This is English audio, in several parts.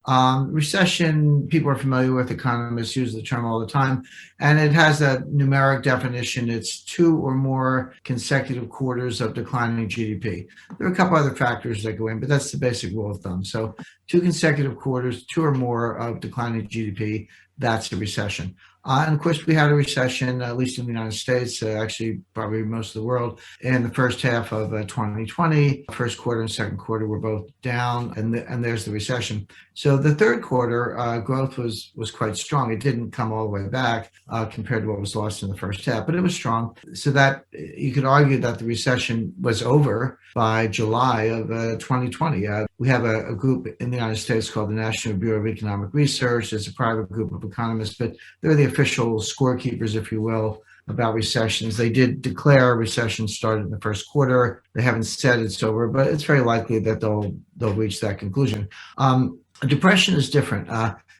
Recession, people are familiar with, economists use the term all the time, and it has a numeric definition. It's two or more consecutive quarters of declining GDP. There are a couple other factors that go in, but that's the basic rule of thumb. So two consecutive quarters, two or more of declining GDP, that's a recession. And of course, we had a recession, at least in the United States, actually probably most of the world, in the first half of 2020. First quarter and second quarter were both down, and there's the recession. So the third quarter growth was quite strong. It didn't come all the way back compared to what was lost in the first half, but it was strong. So that you could argue that the recession was over by July of 2020. We have a group in the United States called the National Bureau of Economic Research. It's a private group of economists, but they're the official scorekeepers, if you will, about recessions. They did declare a recession started in the first quarter. They haven't said it's over, but it's very likely that they'll reach that conclusion. Depression is different.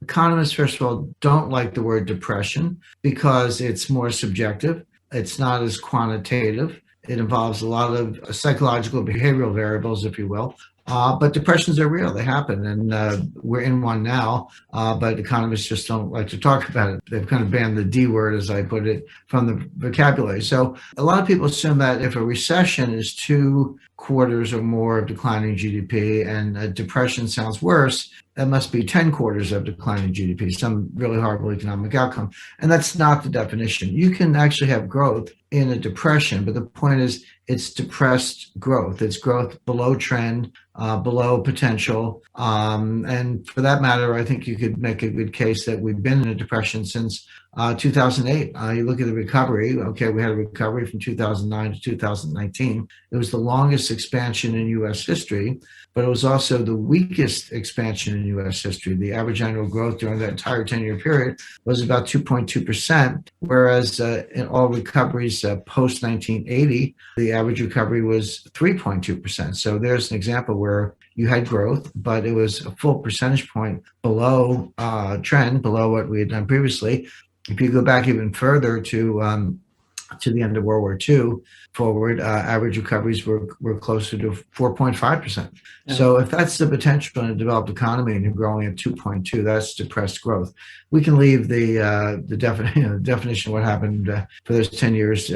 Economists, first of all, don't like the word depression because it's more subjective. It's not as quantitative. It involves a lot of psychological, behavioral variables, if you will. But depressions are real. They happen. And we're in one now, but economists just don't like to talk about it. They've kind of banned the D word, as I put it, from the vocabulary. So a lot of people assume that if a recession is 2 quarters or more of declining GDP and a depression sounds worse, that must be 10 quarters of declining GDP, some really horrible economic outcome. And that's not the definition. You can actually have growth in a depression, but the point is it's depressed growth. It's growth below trend, below potential. And for that matter, I think you could make a good case that we've been in a depression since 2008. You look at the recovery. Okay, we had a recovery from 2009 to 2019. It was the longest expansion in U.S. history, but it was also the weakest expansion in U.S. history. The average annual growth during that entire 10-year period was about 2.2%, whereas in all recoveries post-1980, the average recovery was 3.2%. So there's an example where you had growth, but it was a full percentage point below trend, below what we had done previously. If you go back even further to the end of World War II forward, average recoveries were closer to 4.5%. Yeah. So if that's the potential in a developed economy and you're growing at 2.2, that's depressed growth. We can leave the definition of what happened for those 10 years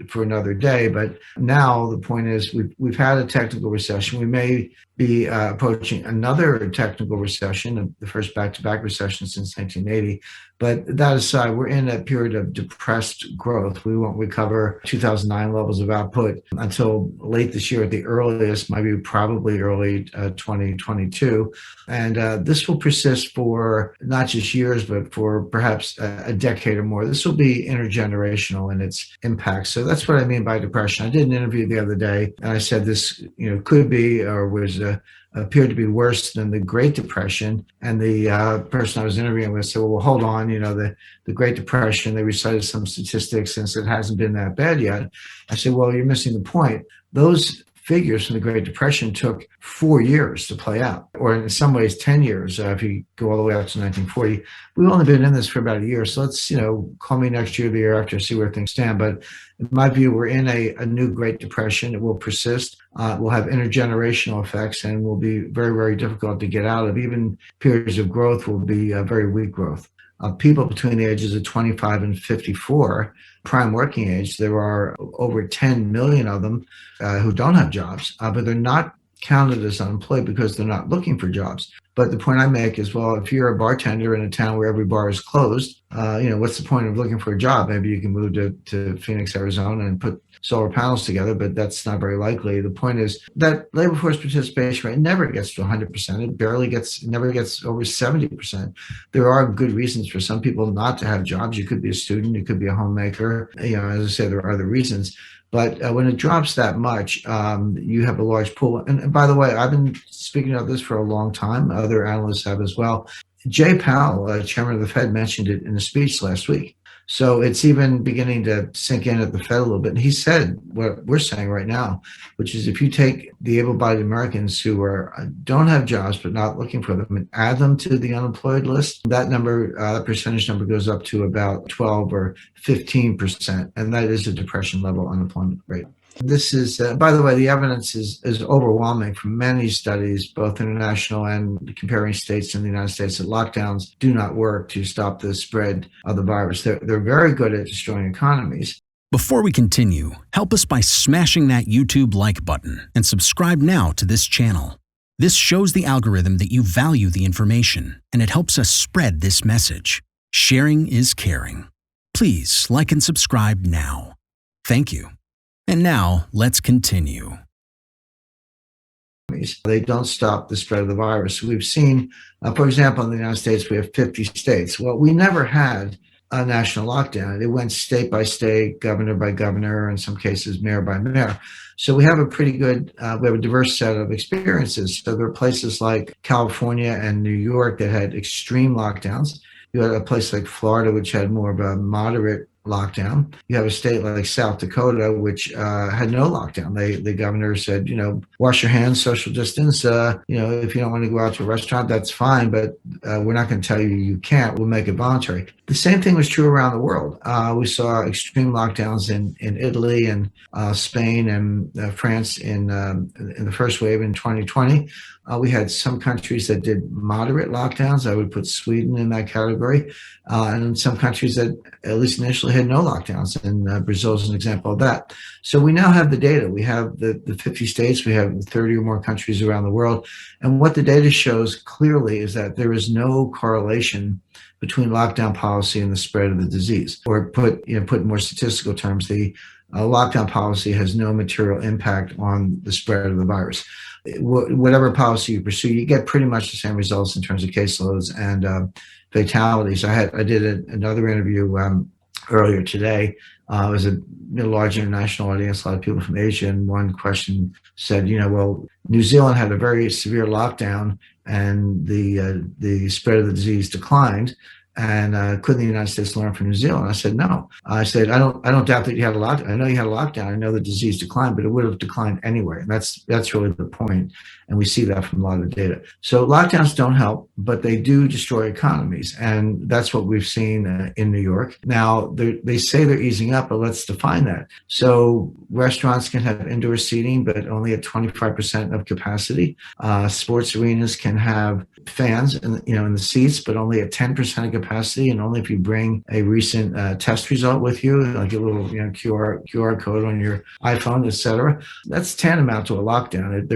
for another day. But now the point is we've had a technical recession. We may be approaching another technical recession, the first back-to-back recession since 1980. But that aside, we're in a period of depressed growth. We won't recover 2009 levels of output until late this year at the earliest, maybe probably early 2022. And this will persist for not just years, but for perhaps a decade or more. This will be intergenerational in its impact. So that's what I mean by depression. I did an interview the other day, and I said this could be or was appeared to be worse than the Great Depression. And the person I was interviewing with said, well, hold on, the Great Depression, they recited some statistics since it hasn't been that bad yet. I said, well, you're missing the point. Those figures from the Great Depression took 4 years to play out, or in some ways 10 years if you go all the way out to 1940. We've only been in this for about a year, so let's call me next year, the year after, see where things stand. But in my view, we're in a new Great Depression. It will persist. It will have intergenerational effects and will be very, very difficult to get out of. Even periods of growth will be very weak growth. People between the ages of 25 and 54, prime working age, there are over 10 million of them who don't have jobs, but they're not counted as unemployed because they're not looking for jobs. But the point I make is, well, if you're a bartender in a town where every bar is closed, what's the point of looking for a job? Maybe you can move to Phoenix, Arizona and put solar panels together, but that's not very likely. The point is that labor force participation rate never gets to 100%. It never gets over 70%. There are good reasons for some people not to have jobs. You could be a student, you could be a homemaker. As I say, there are other reasons. But when it drops that much, you have a large pool. And by the way, I've been speaking of this for a long time. Other analysts have as well. Jay Powell, chairman of the Fed, mentioned it in a speech last week. So it's even beginning to sink in at the Fed a little bit. And he said what we're saying right now, which is if you take the able-bodied Americans who don't have jobs but not looking for them and add them to the unemployed list, that number, that percentage number goes up to about 12 or 15%. And that is a depression level unemployment rate. This is, by the way, the evidence is overwhelming from many studies, both international and comparing states in the United States, that lockdowns do not work to stop the spread of the virus. They're very good at destroying economies. Before we continue, help us by smashing that YouTube like button and subscribe now to this channel. This shows the algorithm that you value the information, and it helps us spread this message. Sharing is caring. Please like and subscribe now. Thank you. And now, let's continue. They don't stop the spread of the virus. We've seen, for example, in the United States, we have 50 states. Well, we never had a national lockdown. It went state by state, governor by governor, in some cases, mayor by mayor. So we have a pretty good, we have a diverse set of experiences. So there are places like California and New York that had extreme lockdowns. You had a place like Florida, which had more of a moderate lockdown. You have a state like South Dakota, which had no lockdown. The governor said, wash your hands, social distance. If you don't want to go out to a restaurant, that's fine, but we're not going to tell you you can't. We'll make it voluntary. The same thing was true around the world. We saw extreme lockdowns in Italy and Spain and France in the first wave in 2020. We had some countries that did moderate lockdowns. I would put Sweden in that category. And some countries that, at least initially, had no lockdowns. And Brazil is an example of that. So we now have the data. We have the 50 states. We have 30 or more countries around the world. And what the data shows clearly is that there is no correlation between lockdown policy and the spread of the disease. Or put in more statistical terms, the lockdown policy has no material impact on the spread of the virus. Whatever policy you pursue, you get pretty much the same results in terms of caseloads and fatalities. I did another interview earlier today. It was a large international audience, a lot of people from Asia, and one question said, well, New Zealand had a very severe lockdown and the spread of the disease declined. And couldn't the United States learn from New Zealand? I said, no. I said, I don't doubt that you had a lockdown. I know you had a lockdown. I know the disease declined, but it would have declined anyway. And that's really the point. And we see that from a lot of data. So lockdowns don't help, but they do destroy economies. And that's what we've seen in New York. Now, they say they're easing up, but let's define that. So restaurants can have indoor seating, but only at 25% of capacity. Sports arenas can have fans in the seats, but only at 10% of capacity, and only if you bring a recent test result with you, like a little QR code on your iPhone, etc. That's tantamount to a lockdown.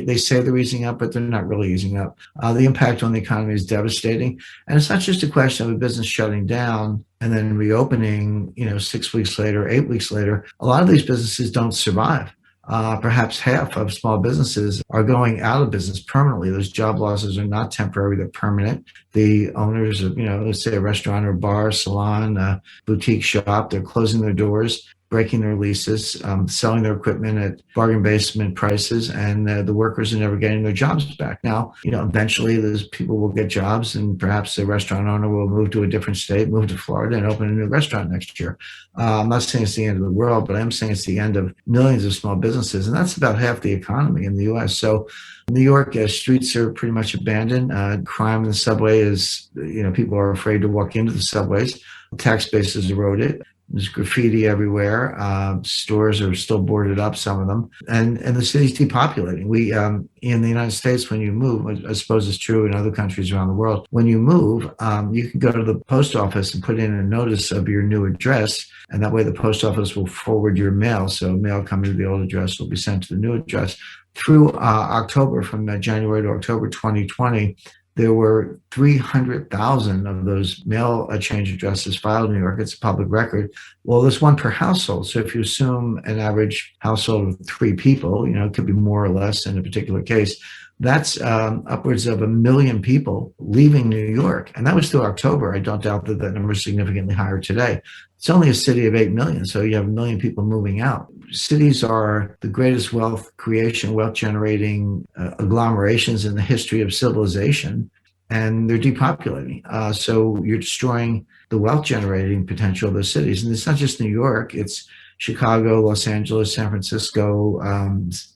They say they're easing up, but they're not really easing up. The impact on the economy is devastating, and it's not just a question of a business shutting down and then reopening, 6 weeks later, 8 weeks later. A lot of these businesses don't survive. Perhaps half of small businesses are going out of business permanently. Those job losses are not temporary, they're permanent. The owners of, let's say a restaurant or bar, salon, boutique shop, they're closing their doors, breaking their leases, selling their equipment at bargain basement prices, and the workers are never getting their jobs back. Now, eventually those people will get jobs, and perhaps the restaurant owner will move to a different state, move to Florida, and open a new restaurant next year. I'm not saying it's the end of the world, but I'm saying it's the end of millions of small businesses, and that's about half the economy in the U.S. So New York, streets are pretty much abandoned. Crime in the subway is, people are afraid to walk into the subways. Tax base is eroded. There's graffiti everywhere. Stores are still boarded up, some of them, and the city's depopulating. We in the United States, when you move, I suppose it's true in other countries around the world. When you move, you can go to the post office and put in a notice of your new address, and that way the post office will forward your mail. So mail coming to the old address will be sent to the new address. Through October, from January to October 2020. There were 300,000 of those mail change addresses filed in New York. It's a public record. Well, there's one per household. So if you assume an average household of 3 people, it could be more or less in a particular case, that's upwards of 1 million people leaving New York. And that was through October. I don't doubt that number is significantly higher today. It's only a city of 8 million, so you have 1 million people moving out. Cities are the greatest wealth creation, wealth generating agglomerations in the history of civilization, and they're depopulating. So you're destroying the wealth generating potential of those cities. And it's not just New York, it's Chicago, Los Angeles, San Francisco,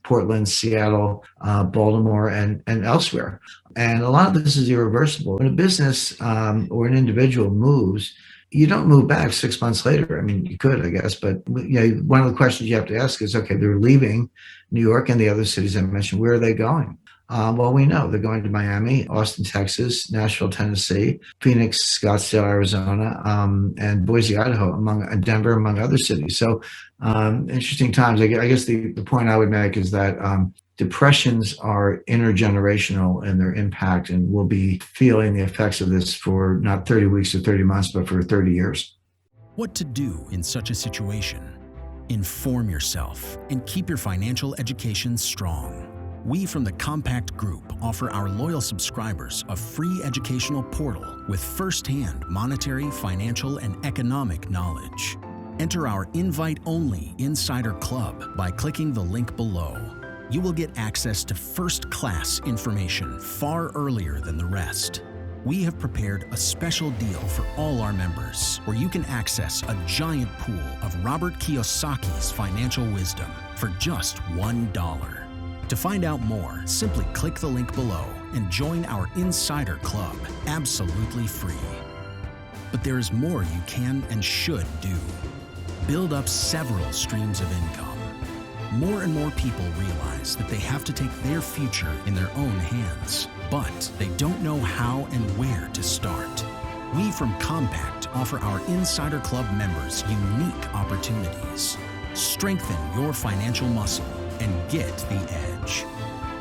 Portland, Seattle, Baltimore, and elsewhere. And a lot of this is irreversible. When a business or an individual moves, You don't move back 6 months later. I mean, you could, I guess, but one of the questions you have to ask is, okay, they're leaving New York and the other cities I mentioned. Where are they going? Well, we know they're going to Miami, Austin, Texas, Nashville, Tennessee, Phoenix, Scottsdale, Arizona, and Boise, Idaho, Denver, among other cities. So interesting times. I guess the point I would make is that depressions are intergenerational in their impact, and we'll be feeling the effects of this for not 30 weeks or 30 months, but for 30 years. What to do in such a situation? Inform yourself and keep your financial education strong. We from the Compact Group offer our loyal subscribers a free educational portal with first-hand monetary, financial, and economic knowledge. Enter our invite-only Insider Club by clicking the link below. You will get access to first-class information far earlier than the rest. We have prepared a special deal for all our members where you can access a giant pool of Robert Kiyosaki's financial wisdom for just $1. To find out more, simply click the link below and join our Insider Club absolutely free. But there is more you can and should do. Build up several streams of income. More and more people realize that they have to take their future in their own hands, but they don't know how and where to start. We from Compact offer our Insider Club members unique opportunities. Strengthen your financial muscle and get the edge.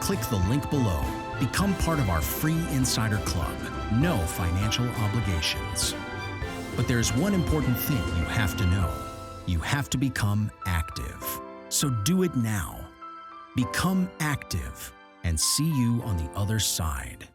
Click the link below. Become part of our free Insider Club. No financial obligations. But there's one important thing you have to know. You have to become active. So do it now. Become active and see you on the other side.